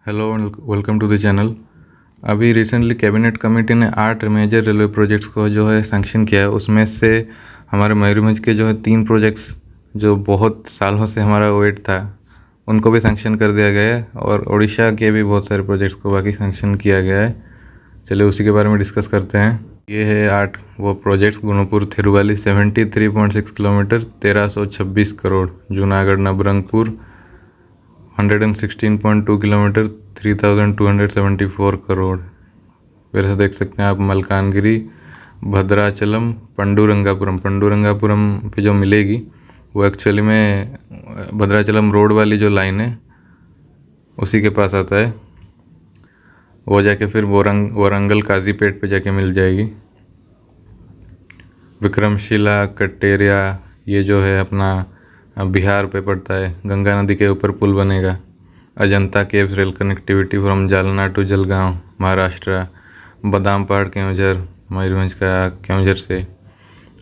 Hello, welcome to the channel. अभी recently cabinet committee ने 8 major railway projects को जो है सैंक्शन किया है। उसमें से हमारे मयूरभंज के जो है 3 प्रोजेक्ट्स जो बहुत सालों से हमारा वेट था, उनको भी सैंक्शन कर दिया गया है। और उड़ीसा के भी बहुत सारे प्रोजेक्ट्स को बाकी सैंक्शन किया गया है। चलिए उसी के बारे में डिस्कस करते हैं। ये है 8 वो projects. Gunupur Theruvali 73.6 kilometre 1326 crore. Junagarh Nabarangpur 116.2 kilometre 3274 crore. फिर से देख सकते हैं आप मलकानगिरी भद्राचलम पंडूरंगापुरम पे जो मिलेगी वो एक्चुअली में भद्राचलम रोड वाली जो लाइन है उसी के पास आता है। वो जाके फिर वारंगल काजीपेट पे जाके मिल जाएगी। विक्रमशिला कटेरिया ये जो है अपना बिहार पे पड़ता है। गंगा नदी के ऊपर पुल बनेगा। Ajanta caves rail connectivity from Jalna to Jalgaon Maharashtra. बादाम पहाड़ केवंझर मयूरभंज का केवंझर से।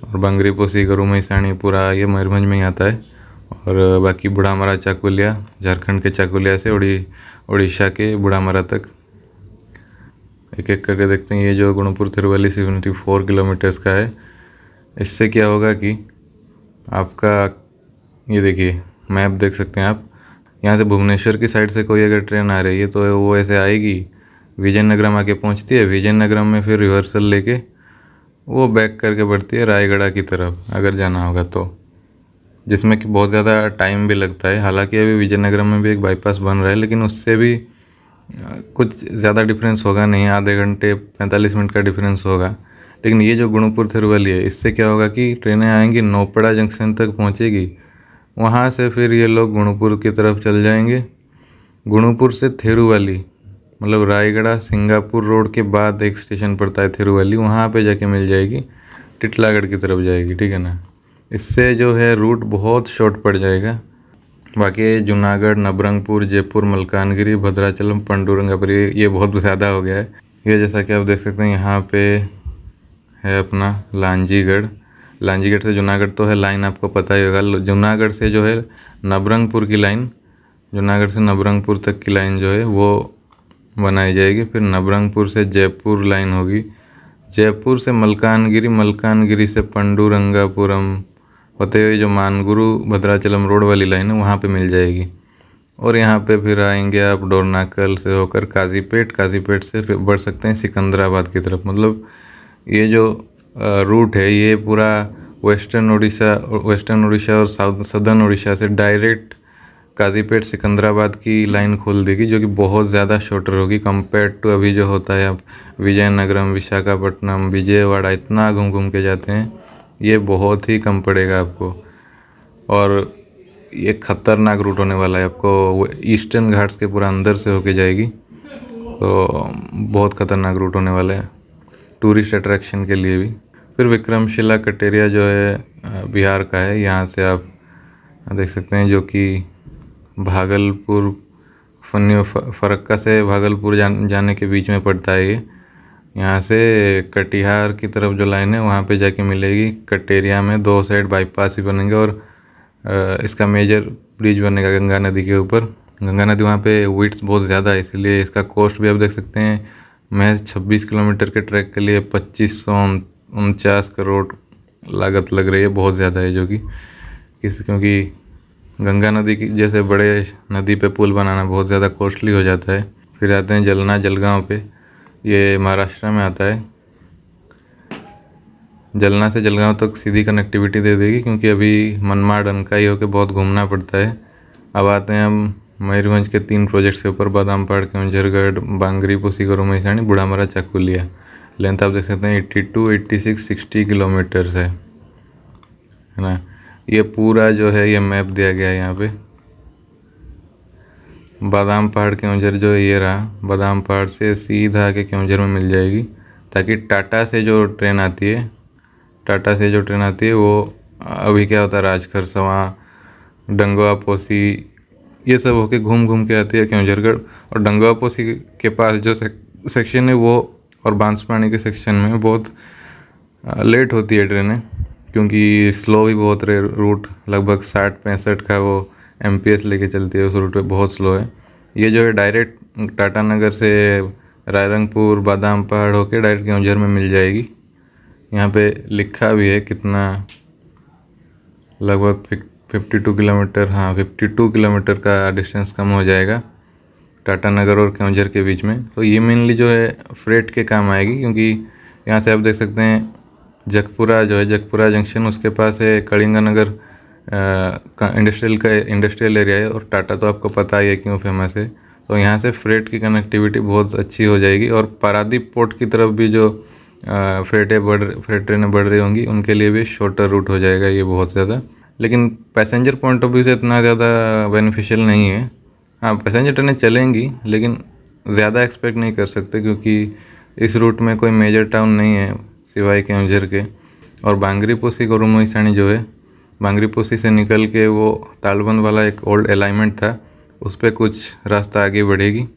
और बंगरी पोसी गरू मैसाणी पूरा ये मयूरभंज में ही आता है। और बाकी बुढ़ामरा चाकुलिया झारखंड के चाकुलिया से उड़ीसा के बुढ़ामरा तक एक एक करके देखते हैं। ये जो गुणुपुर थिरुवली 74 किलोमीटर्स का है। इससे क्या होगा कि आपका ये देखिए मैप देख सकते हैं आप। यहाँ से भुवनेश्वर की साइड से कोई अगर ट्रेन आ रही है तो वो ऐसे आएगी, विजयनगरम आके पहुँचती है। विजयनगरम में फिर रिवर्सल लेके वो बैक करके बढ़ती है रायगढ़ की तरफ अगर जाना होगा तो, जिसमें कि बहुत ज़्यादा टाइम भी लगता है। हालांकि अभी विजयनगरम में भी एक बाईपास बन रहा है, लेकिन उससे भी कुछ ज़्यादा डिफरेंस होगा नहीं। आधे घंटे 45 मिनट का डिफरेंस होगा। लेकिन ये जो गुणुपुर थिरुवली है, इससे क्या होगा कि ट्रेनें आएंगी, नोपड़ा जंक्शन तक पहुँचेगी। वहाँ से फिर ये लोग गुणुपुर की तरफ चल जाएंगे। गुणुपुर से थिरुवली मतलब रायगढ़ सिंगापुर रोड के बाद एक स्टेशन पड़ता है थिरुवली, वहाँ पे जाके मिल जाएगी। टिटलागढ़ की तरफ जाएगी, ठीक है ना। इससे जो है रूट बहुत शॉर्ट पड़ जाएगा। बाकी जूनागढ़ नबरंगपुर जयपुर मलकानगिरी भद्राचलम पंडूरंगापुर ये बहुत ज़्यादा हो गया है। ये जैसा कि आप देख सकते हैं यहाँ पे है अपना लांजीगढ़ से जूनागढ़ तो है लाइन, आपको पता ही होगा। जूनागढ़ से जो है नबरंगपुर की लाइन, जूनागढ़ से नबरंगपुर तक की लाइन जो है वो बनाई जाएगी। फिर नबरंगपुर से जयपुर लाइन होगी। जयपुर से मलकानगिरी से पंडूरंगापुरम होते हुए जो मानगुरु भद्राचलम रोड वाली लाइन है वहाँ पे मिल जाएगी। और यहाँ पे फिर आएंगे आप डोरनाकल से होकर काजीपेट से फिर बढ़ सकते हैं सिकंदराबाद की तरफ। मतलब ये जो रूट है ये पूरा वेस्टर्न उड़ीसा और सदर्न उड़ीसा से डायरेक्ट काजीपेट सिकंदराबाद की लाइन खोल देगी, जो कि बहुत ज़्यादा शॉर्टर होगी कंपेयर टू अभी जो होता है। आप विजयनगरम विशाखापट्टनम विजयवाड़ा इतना घूम के जाते हैं, ये बहुत ही कम पड़ेगा आपको। और ये खतरनाक रूट होने वाला है आपको। ईस्टर्न घाट्स के पूरा अंदर से होके जाएगी, तो बहुत खतरनाक रूट होने वाला है टूरिस्ट अट्रैक्शन के लिए भी। फिर विक्रमशिला कटेरिया जो है बिहार का है। यहाँ से आप देख सकते हैं जो कि भागलपुर फरक्का से भागलपुर जाने के बीच में पड़ता है ये। यहाँ से कटिहार की तरफ जो लाइन है वहाँ पे जाके मिलेगी। कटेरिया में 2 साइड बाईपास भी बनेंगे और इसका मेजर ब्रिज बनेगा गंगा नदी के ऊपर। गंगा नदी वहाँ पे विड्थ बहुत ज़्यादा है, इसलिए इसका कॉस्ट भी आप देख सकते हैं। महज 26 किलोमीटर के ट्रैक के लिए 2549 करोड़ लागत लग रही है। बहुत ज़्यादा है जो कि क्योंकि गंगा नदी की जैसे बड़े नदी पे पुल बनाना बहुत ज़्यादा कॉस्टली हो जाता है। फिर आते हैं जलगांव पे। ये महाराष्ट्र में आता है। जलना से जलगांव तक सीधी कनेक्टिविटी दे देगी, क्योंकि अभी मनमाड अनकाई होकर बहुत घूमना पड़ता है। अब आते हैं हम मयूरभंज के 3 प्रोजेक्ट्स के ऊपर। बादाम पहाड़ केवंझरगढ़ बांगरी पोसी गरू मैसाणी बुढ़ामरा चाकुलिया। लेंथ आप देख सकते हैं 82 86 60 किलोमीटर्स है ना। ये पूरा जो है ये मैप दिया गया है यहाँ पे। बादाम पहाड़ केवंझर जो ये रहा, बादाम पहाड़ से सीधा के केवंझर में मिल जाएगी, ताकि टाटा से जो ट्रेन आती है वो अभी क्या होता है राजखरसवा डंगवा पोसी ये सब होके घूम के आती है केवंझरगढ़। और डंगवा पोसी के पास जो सेक्शन है वो और बांसवाड़ी के सेक्शन में बहुत लेट होती है ट्रेनें, क्योंकि स्लो भी बहुत रूट लगभग 60-65 का वो MPS लेके चलती है। उस रूट पे बहुत स्लो है। ये जो है डायरेक्ट टाटा नगर से रायरंगपुर बादाम पहाड़ होके डायरेक्ट केवंझर में मिल जाएगी। यहाँ पे लिखा भी है कितना, लगभग 52 किलोमीटर, हाँ 52 किलोमीटर का डिस्टेंस कम हो जाएगा टाटा नगर और केवंझर के बीच में। तो ये मेनली जो है फ्रेट के काम आएगी, क्योंकि यहाँ से आप देख सकते हैं जगपुरा जो है, जगपुरा जंक्शन उसके पास है कलिंगा नगर इंडस्ट्रियल एरिया है, और टाटा तो आपको पता ही है क्यों फेमस है। तो यहाँ से फ्रेट की कनेक्टिविटी बहुत अच्छी हो जाएगी, और पारादीप पोर्ट की तरफ भी जो फ्रेट ट्रेनें बढ़ रही होंगी उनके लिए भी शॉर्टर रूट हो जाएगा ये बहुत ज़्यादा। लेकिन पैसेंजर पॉइंट ऑफ व्यू से इतना ज़्यादा बेनिफिशियल नहीं है। हाँ, पैसेंजर ट्रेनें चलेंगी लेकिन ज़्यादा एक्सपेक्ट नहीं कर सकते, क्योंकि इस रूट में कोई मेजर टाउन नहीं है सिवाय केवंझर के। और बांगरीपोशी गोरुमईसाणी जो है, बांगरीपोशी से निकल के वो तालबंद वाला एक ओल्ड अलाइनमेंट था, उस पर कुछ रास्ता आगे बढ़ेगी,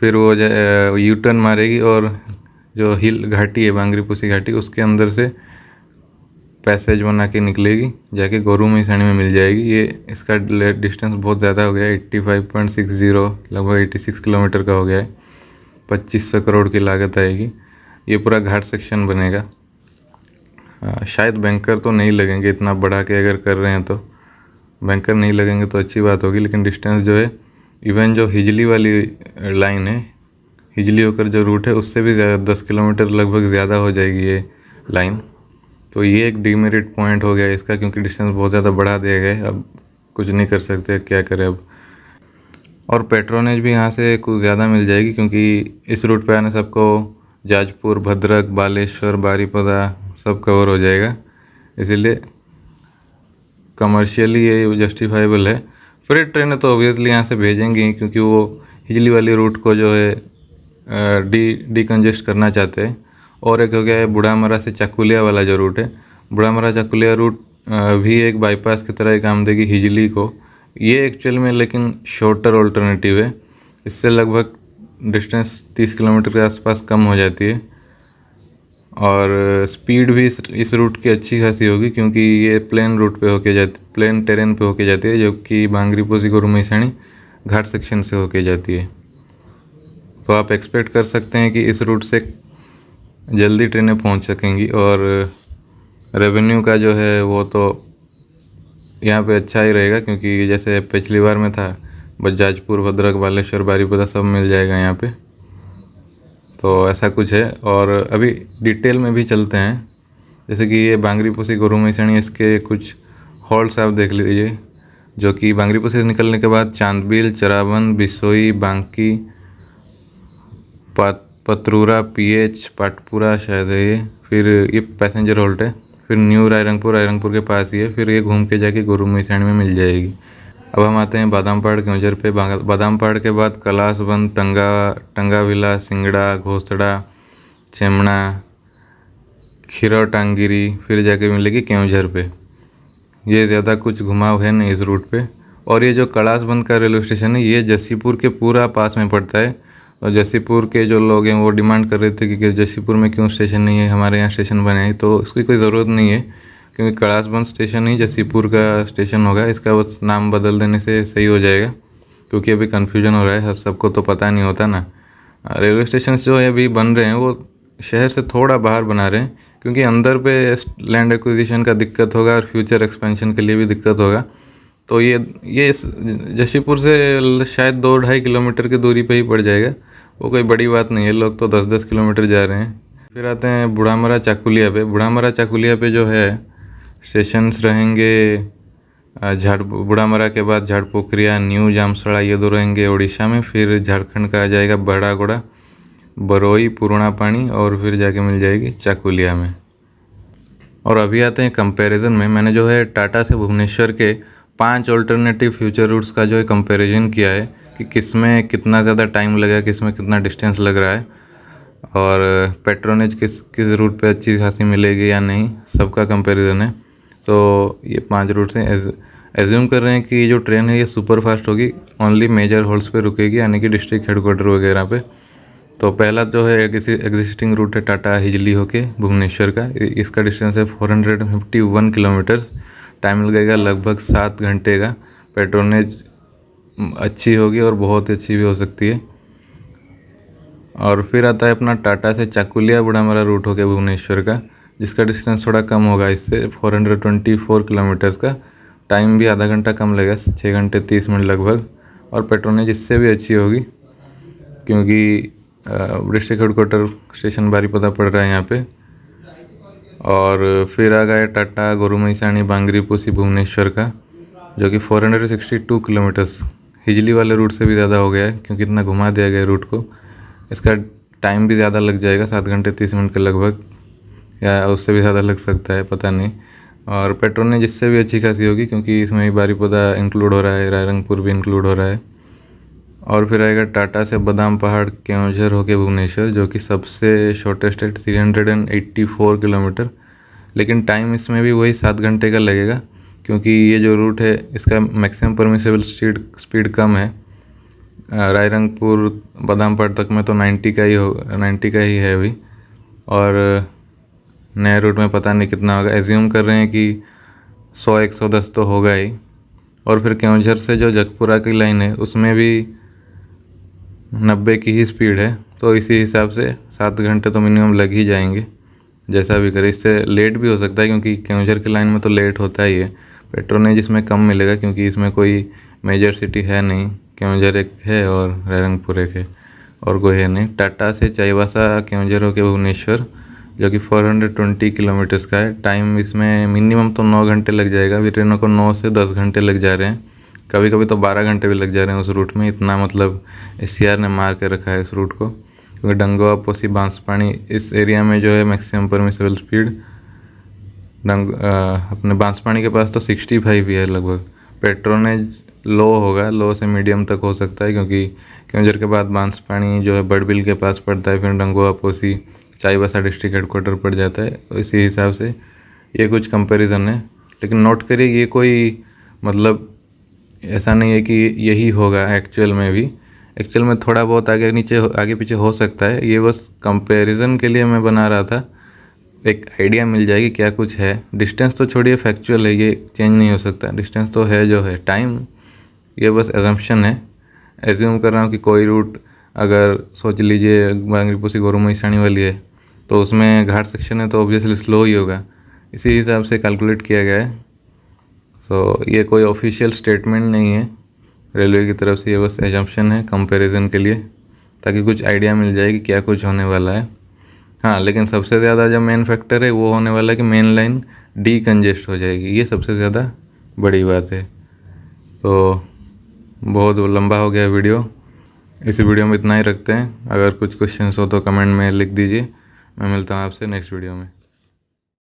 फिर वो यू टर्न मारेगी और जो हिल घाटी है बांगरीपोशी घाटी उसके अंदर से पैसेज बना के निकलेगी, जाके गोरुमईसाणी में मिल जाएगी। ये इसका डिस्टेंस बहुत ज़्यादा हो गया है, 85.60, लगभग 86 किलोमीटर का हो गया है। 2500 करोड़ की लागत आएगी। ये पूरा घाट सेक्शन बनेगा। शायद बैंकर तो नहीं लगेंगे, इतना बढ़ा के अगर कर रहे हैं तो बैंकर नहीं लगेंगे तो अच्छी बात होगी। लेकिन डिस्टेंस जो है, इवन जो हिजली वाली लाइन है, हिजली होकर जो रूट है उससे भी ज़्यादा 10 किलोमीटर लगभग ज़्यादा हो जाएगी ये लाइन। तो ये एक डीमेरिट पॉइंट हो गया इसका, क्योंकि डिस्टेंस बहुत ज़्यादा बढ़ा दिया गया है। अब कुछ नहीं कर सकते, क्या करें अब। और पेट्रोनेज भी यहाँ से कुछ ज़्यादा मिल जाएगी, क्योंकि इस रूट पे आने से आपको जाजपुर, भद्रक, बालेश्वर, बारीपदा सब कवर हो जाएगा, इसीलिए कमर्शियली ये जस्टिफाइबल है। फ्रेट ट्रेनें तो ऑब्वियसली यहाँ से भेजेंगी ही, क्योंकि वो हिजली वाली रूट को जो है डिकंजेस्ट करना चाहते हैं। और एक हो गया है बुढ़ामरा से चाकुलिया वाला जो रूट है, बुढ़ामरा चाकुलिया रूट भी एक बाईपास की तरह ही काम देगी हिजली को। ये एक्चुअल में लेकिन शॉर्टर ऑल्टरनेटिव है, इससे लगभग डिस्टेंस 30 किलोमीटर के आसपास कम हो जाती है, और स्पीड भी इस रूट की अच्छी खासी होगी, क्योंकि ये प्लेन रूट पे होके जाती, प्लेन टेरेन पे होके जाती है, जो कि बांगरीपोशी गोरुमईसाणी घाट सेक्शन से होके जाती है। तो आप एक्सपेक्ट कर सकते हैं कि इस रूट से जल्दी ट्रेनें पहुंच सकेंगी, और रेवेन्यू का जो है वो तो यहाँ पे अच्छा ही रहेगा, क्योंकि जैसे पिछली बार में था जाजपुर, भद्रक, बालेश्वर, बारीपदा सब मिल जाएगा यहाँ पे। तो ऐसा कुछ है। और अभी डिटेल में भी चलते हैं, जैसे कि ये बांगरीपोशी गोरुमईसाणी, इसके कुछ हॉल्ट्स आप देख लीजिए, जो कि बांगरीपोशी से निकलने के बाद चांदबिल, चरावन, बिसोई, बांकी, पतरूरा, पीएच, पाटपुरा शायद है ये, फिर ये पैसेंजर हॉल्ट है, फिर न्यू रायरंगपुर के पास ही है, फिर ये घूम के जाके गोरुमईसाणी में मिल जाएगी। अब हम आते हैं बादाम पहाड़ केवंझर पे। बादाम पहाड़ के बाद कलासबंद, टंगाविला, सिंगड़ा, घोसड़ा, चेमना, खीरौटांगिरी, फिर जाके मिलेगी केवंझर पे। ये ज़्यादा कुछ घुमाव है नहीं इस रूट पे। और ये जो कलासबंद का रेलवे स्टेशन है, ये जसीपुर के पूरा पास में पड़ता है, और जसीपुर के जो लोग हैं वो डिमांड कर रहे थे कि जसीपुर में क्यों स्टेशन नहीं है, हमारे यहाँ स्टेशन बने हैं। तो इसकी कोई ज़रूरत नहीं है, क्योंकि कलासबंद स्टेशन ही जसीपुर का स्टेशन होगा। इसका बस नाम बदल देने से सही हो जाएगा, क्योंकि अभी कन्फ्यूजन हो रहा है, सबको तो पता नहीं होता ना। रेलवे स्टेशन जो है अभी बन रहे हैं वो शहर से थोड़ा बाहर बना रहे हैं, क्योंकि अंदर पे लैंड एक्विजिशन का दिक्कत होगा और फ्यूचर एक्सपेंशन के लिए भी दिक्कत होगा। तो ये जशीपुर से शायद 2-2.5 किलोमीटर की दूरी पे ही पड़ जाएगा, वो कोई बड़ी बात नहीं है। लोग तो 10-10 किलोमीटर जा रहे हैं। फिर आते हैं बुढ़ामरा चाकुलिया पे। बुढ़ामरा चाकुलिया पे जो है स्टेशंस रहेंगे, बुढ़ामरा के बाद झाड़पोखरिया, न्यू जामसड़ा, ये दो रहेंगे उड़ीसा में। फिर झारखंड का आ जाएगा बड़ागोड़ा, बरोई, पूर्णा पानी, और फिर जाके मिल जाएगी चाकुलिया में। और अभी आते हैं कंपैरिजन में। मैंने जो है टाटा से भुवनेश्वर के 5 ऑल्टरनेटिव फ्यूचर रूट्स का जो है कंपैरिजन किया है कि किस में कितना ज़्यादा टाइम लगेगा, किस में कितना डिस्टेंस लग रहा है, और पेट्रोनेज किस किस रूट पे अच्छी खासी मिलेगी या नहीं, सबका कंपैरिजन है। तो ये 5 रूट्स हैं। एज्यूम कर रहे हैं कि ये जो ट्रेन है ये सुपर फास्ट होगी, ओनली मेजर हॉल्ट्स पे रुकेगी, यानी कि डिस्ट्रिक्ट हेडक्वार्टर वगैरह पे। तो पहला जो है एग्जिस्टिंग रूट है टाटा हिजली होके भुवनेश्वर का। इसका डिस्टेंस है 451 किलोमीटर्स। टाइम लगेगा लगभग 7 घंटे का। पेट्रोनेज अच्छी होगी और बहुत अच्छी भी हो सकती है। और फिर आता है अपना टाटा से चाकुलिया बुढ़ामरा रूट हो गया भुवनेश्वर का, जिसका डिस्टेंस थोड़ा कम होगा इससे, 424 किलोमीटर्स का। टाइम भी आधा घंटा कम लगेगा, 6 घंटे 30 मिनट लगभग। और पेट्रोनेज इससे भी अच्छी होगी, क्योंकि डिस्ट्रिक्ट हेडक्वार्टर स्टेशन बारीपदा पड़ रहा है यहाँ पे। और फिर आ गया टाटा गोरुमईसाणी बांगरीपोशी भुवनेश्वर का, जो कि 462 किलोमीटर्स हिजली वाले रूट से भी ज़्यादा हो गया है, क्योंकि इतना घुमा दिया गया रूट को। इसका टाइम भी ज़्यादा लग जाएगा, 7 घंटे 30 मिनट के लगभग, या उससे भी ज़्यादा लग सकता है, पता नहीं। और पेट्रोनेज इससे भी अच्छी खासी होगी, क्योंकि इसमें भी बारीपदा इंक्लूड हो रहा है, रायरंगपुर भी इंक्लूड हो रहा है। और फिर आएगा टाटा से बादाम पहाड़ केवंझर होके भुवनेश्वर, जो कि सबसे शॉर्टेस्ट है, 384 किलोमीटर। लेकिन टाइम इसमें भी वही 7 घंटे का लगेगा, क्योंकि ये जो रूट है इसका मैक्सिमम परमिसेबल स्पीड कम है। रायरंगपुर बादाम पहाड़ तक में तो 90 का ही है अभी। और नए रूट में पता नहीं कितना होगा, एज्यूम कर रहे हैं कि 100-110 तो होगा ही। और फिर केवंझर से जो जगपुरा की लाइन है उसमें भी 90 की ही स्पीड है, तो इसी हिसाब से 7 घंटे तो मिनिमम लग ही जाएंगे, जैसा भी करे। इससे लेट भी हो सकता है, क्योंकि केवंझर की लाइन में तो लेट होता ही है। पेट्रोनेज इसमें कम मिलेगा, क्योंकि इसमें कोई मेजर सिटी है नहीं, केवंझर एक है और रायरंगपुर एक है, और कोई है नहीं। टाटा से चाईबासा केवंझर होके भुवनेश्वर, जो कि 420 किलोमीटर्स का है। टाइम इसमें मिनिमम तो 9 घंटे लग जाएगा, अभी ट्रेनों को 9 से 10 घंटे लग जा रहे हैं, कभी कभी तो 12 घंटे भी लग जा रहे हैं उस रूट में। इतना मतलब SCR ने मार के रखा है इस रूट को, क्योंकि डंगोआ पोसी बांसपानी इस एरिया में जो है मैक्सिमम परमिसेबल स्पीड अपने बांसपानी के पास तो 65 ही है लगभग। पेट्रोनेज लो होगा, लो से मीडियम तक हो सकता है, क्योंकि केवंझर के बाद बांसपानी जो है बड़बिल के पास पड़ता है, फिर डंगोआ पोसी चाईबासा डिस्ट्रिक्ट हेडक्वार्टर पड़ जाता है। इसी हिसाब से ये कुछ कंपैरिजन है। लेकिन नोट करिए, ये कोई मतलब ऐसा नहीं है कि यही होगा एक्चुअल में भी। एक्चुअल में थोड़ा बहुत आगे पीछे हो सकता है, ये बस कंपैरिजन के लिए मैं बना रहा था, एक आइडिया मिल जाएगी क्या कुछ है। डिस्टेंस तो छोड़िए, फैक्चुअल है, ये चेंज नहीं हो सकता, डिस्टेंस तो है जो है। टाइम ये बस एजम्पशन है, एज्यूम कर रहा हूँ कि कोई रूट, अगर सोच लीजिए बांगरीपोशी गोरुमईसाणी वाली है, तो उसमें घाट सेक्शन है तो ऑब्वियसली स्लो ही होगा, इसी हिसाब से कैलकुलेट किया गया है। सो ये कोई ऑफिशियल स्टेटमेंट नहीं है रेलवे की तरफ से, ये बस एजम्पशन है कंपैरिजन के लिए, ताकि कुछ आइडिया मिल जाए कि क्या कुछ होने वाला है। हाँ, लेकिन सबसे ज़्यादा जो मेन फैक्टर है वो होने वाला है कि मेन लाइन डीकंजेस्ट हो जाएगी, ये सबसे ज़्यादा बड़ी बात है। तो बहुत लंबा हो गया वीडियो, इस वीडियो में इतना ही रखते हैं। अगर कुछ क्वेश्चंस हो तो कमेंट में लिख दीजिए। मैं मिलता हूँ आपसे नेक्स्ट वीडियो में।